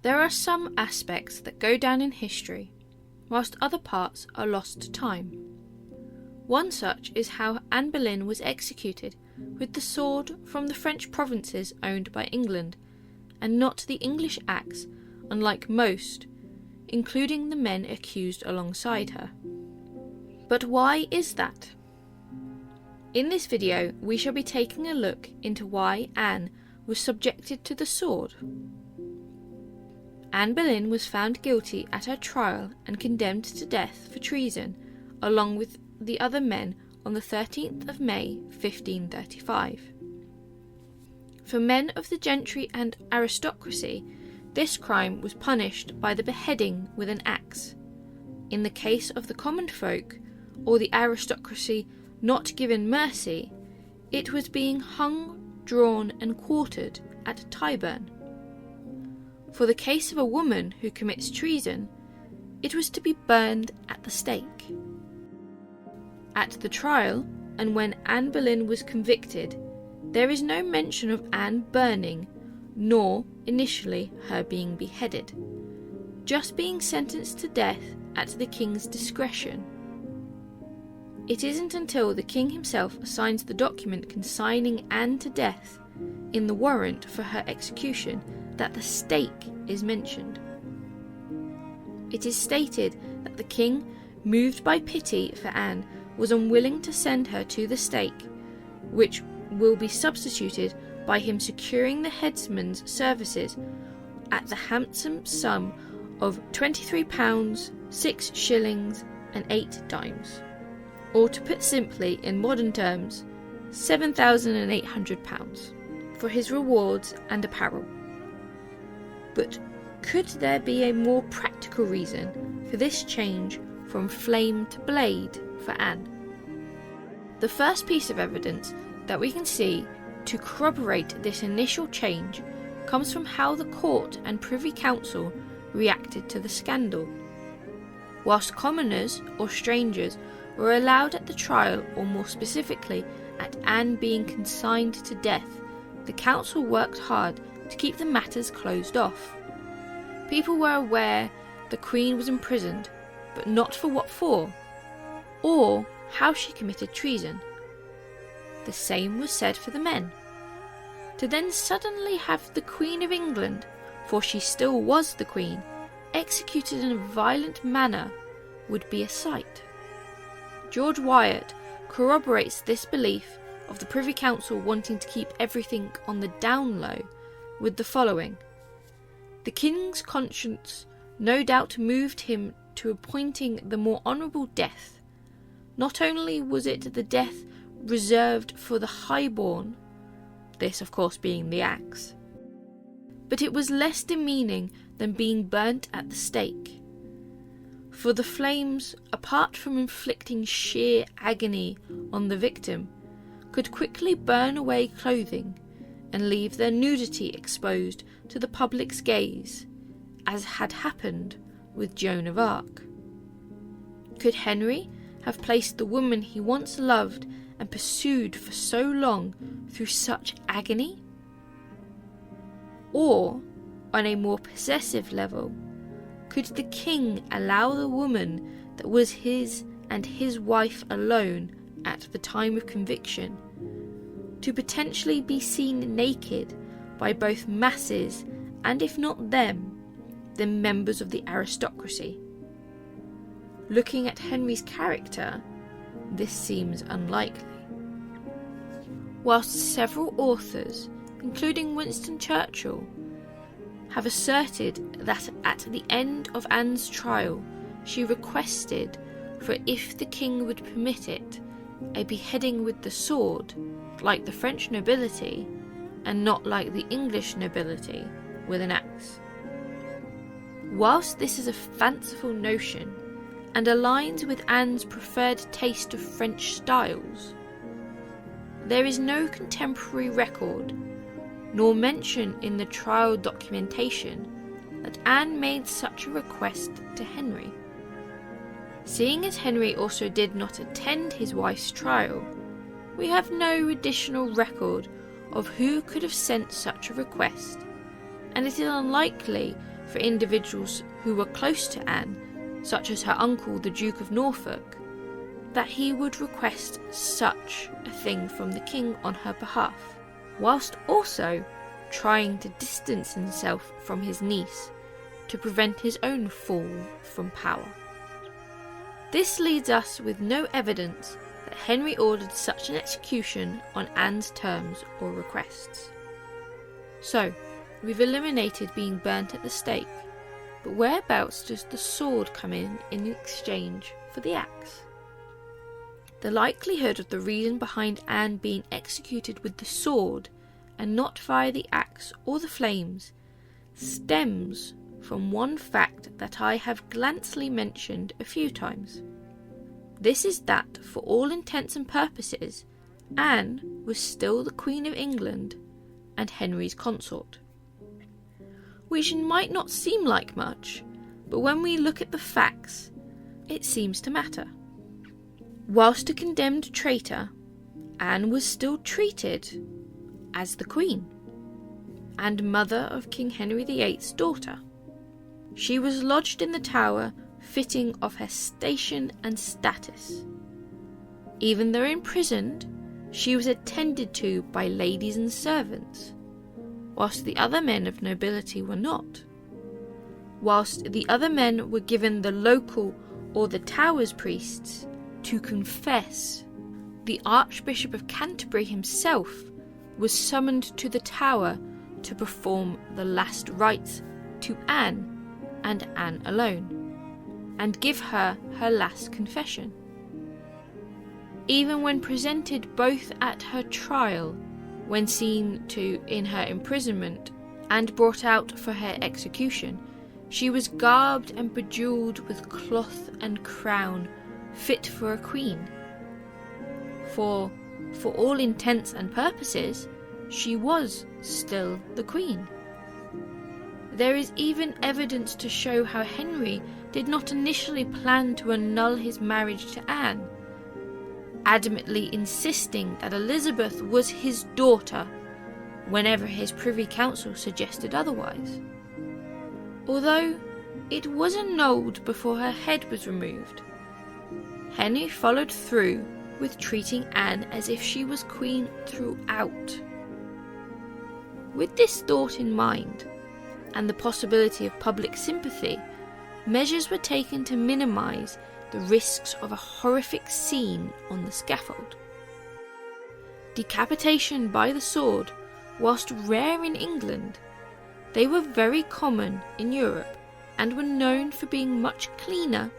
There are some aspects that go down in history, whilst other parts are lost to time. One such is how Anne Boleyn was executed with the sword from the French provinces owned by England, and not the English axe, unlike most, including the men accused alongside her. But why is that? In this video, we shall be taking a look into why Anne was subjected to the sword. Anne Boleyn was found guilty at her trial and condemned to death for treason, along with the other men on the 13th of May 1535. For men of the gentry and aristocracy, this crime was punished by the beheading with an axe. In the case of the common folk, or the aristocracy not given mercy, it was being hung, drawn and quartered at Tyburn. For the case of a woman who commits treason, it was to be burned at the stake. At the trial, and when Anne Boleyn was convicted, there is no mention of Anne burning, nor, initially, her being beheaded, just being sentenced to death at the king's discretion. It isn't until the king himself signs the document consigning Anne to death in the warrant for her execution that the stake is mentioned. It is stated that the king, moved by pity for Anne, was unwilling to send her to the stake, which will be substituted by him securing the headsman's services at the handsome sum of £23, 6 shillings and 8 dimes, or to put simply in modern terms, £7,800 for his rewards and apparel. But could there be a more practical reason for this change from flame to blade for Anne? The first piece of evidence that we can see to corroborate this initial change comes from how the court and Privy Council reacted to the scandal. Whilst commoners or strangers were allowed at the trial, or more specifically at Anne being consigned to death, the council worked hard to keep the matters closed off. People were aware the Queen was imprisoned, but not for what for, or how she committed treason. The same was said for the men. To then suddenly have the Queen of England, for she still was the Queen, executed in a violent manner would be a sight. George Wyatt corroborates this belief of the Privy Council wanting to keep everything on the down low with the following: the king's conscience no doubt moved him to appointing the more honourable death. Not only was it the death reserved for the highborn, this of course being the axe, but it was less demeaning than being burnt at the stake. For the flames, apart from inflicting sheer agony on the victim, could quickly burn away clothing and leave their nudity exposed to the public's gaze, as had happened with Joan of Arc. Could Henry have placed the woman he once loved and pursued for so long through such agony? Or, on a more possessive level, could the king allow the woman that was his and his wife alone at the time of conviction to potentially be seen naked by both masses and, if not them, then members of the aristocracy? Looking at Henry's character, this seems unlikely. Whilst several authors, including Winston Churchill, have asserted that at the end of Anne's trial she requested, for if the king would permit it, a beheading with the sword, like the French nobility, and not like the English nobility, with an axe. Whilst this is a fanciful notion, and aligns with Anne's preferred taste of French styles, there is no contemporary record, nor mention in the trial documentation, that Anne made such a request to Henry. Seeing as Henry also did not attend his wife's trial, we have no additional record of who could have sent such a request, and it is unlikely for individuals who were close to Anne, such as her uncle the Duke of Norfolk, that he would request such a thing from the king on her behalf, whilst also trying to distance himself from his niece to prevent his own fall from power. This leads us with no evidence that Henry ordered such an execution on Anne's terms or requests. So, we've eliminated being burnt at the stake, but whereabouts does the sword come in exchange for the axe? The likelihood of the reason behind Anne being executed with the sword and not via the axe or the flames stems from one fact that I have glancingly mentioned a few times. This is that, for all intents and purposes, Anne was still the Queen of England and Henry's consort. Which might not seem like much, but when we look at the facts, it seems to matter. Whilst a condemned traitor, Anne was still treated as the Queen and mother of King Henry VIII's daughter. She was lodged in the Tower fitting of her station and status. Even though imprisoned, she was attended to by ladies and servants, whilst the other men of nobility were not. Whilst the other men were given the local or the Tower's priests to confess, the Archbishop of Canterbury himself was summoned to the Tower to perform the last rites to Anne and Anne alone, and give her her last confession. Even when presented both at her trial, when seen to in her imprisonment, and brought out for her execution, she was garbed and bejewelled with cloth and crown fit for a queen. For all intents and purposes, she was still the queen. There is even evidence to show how Henry did not initially plan to annul his marriage to Anne, adamantly insisting that Elizabeth was his daughter whenever his Privy Council suggested otherwise. Although it was annulled before her head was removed, Henry followed through with treating Anne as if she was queen throughout. With this thought in mind, and the possibility of public sympathy, measures were taken to minimise the risks of a horrific scene on the scaffold. Decapitation by the sword, whilst rare in England, they were very common in Europe and were known for being much cleaner,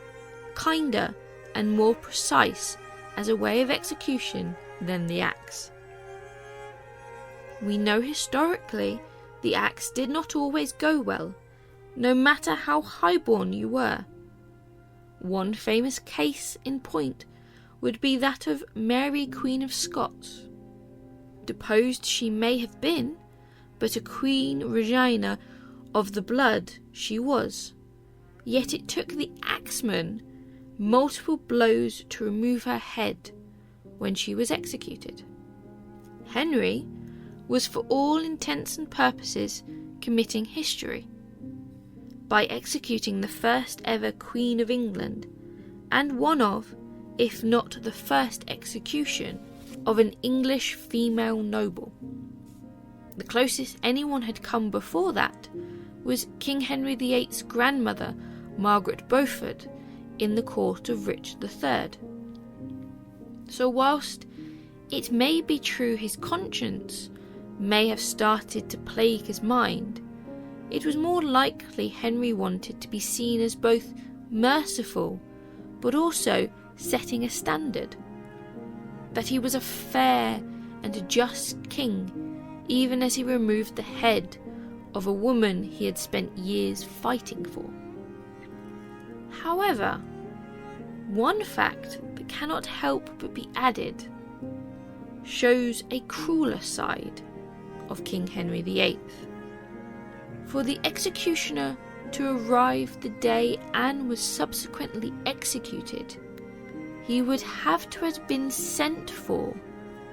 kinder, and more precise as a way of execution than the axe. We know historically the axe did not always go well, no matter how highborn you were. One famous case in point would be that of Mary Queen of Scots. Deposed she may have been, but a Queen Regina of the blood she was. Yet it took the axeman multiple blows to remove her head when she was executed. Henry was for all intents and purposes committing history by executing the first ever Queen of England and one of, if not the first execution, of an English female noble. The closest anyone had come before that was King Henry VIII's grandmother, Margaret Beaufort, in the court of Richard III. So whilst it may be true his conscience may have started to plague his mind, it was more likely Henry wanted to be seen as both merciful but also setting a standard, that he was a fair and a just king, even as he removed the head of a woman he had spent years fighting for. However, one fact that cannot help but be added shows a crueler side of King Henry VIII. For the executioner to arrive the day Anne was subsequently executed, he would have to have been sent for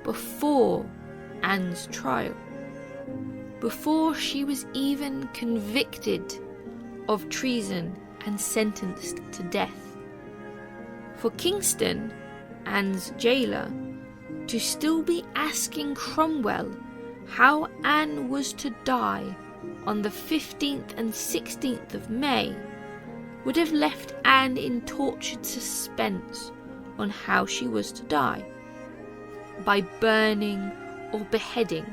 before Anne's trial, before she was even convicted of treason and sentenced to death. For Kingston, Anne's jailer, to still be asking Cromwell how Anne was to die on the 15th and 16th of May would have left Anne in tortured suspense on how she was to die, by burning or beheading.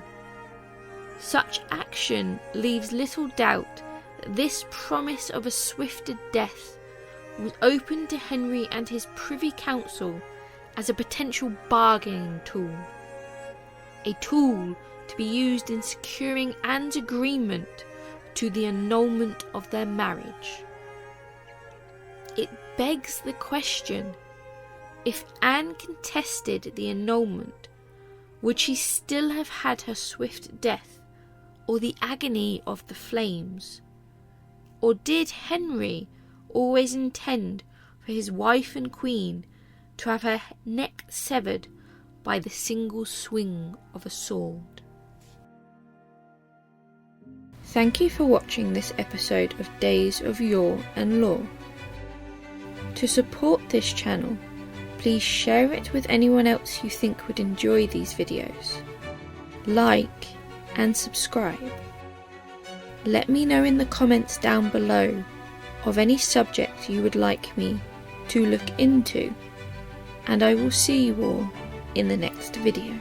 Such action leaves little doubt that this promise of a swifter death was open to Henry and his Privy Council as a potential bargaining tool. A tool to be used in securing Anne's agreement to the annulment of their marriage. It begs the question, if Anne contested the annulment, would she still have had her swift death or the agony of the flames? Or did Henry always intend for his wife and queen to have her neck severed by the single swing of a sword? Thank you for watching this episode of Days of Yore and Lore. To support this channel, please share it with anyone else you think would enjoy these videos. Like and subscribe. Let me know in the comments down below of any subject you would like me to look into, and I will see you all in the next video.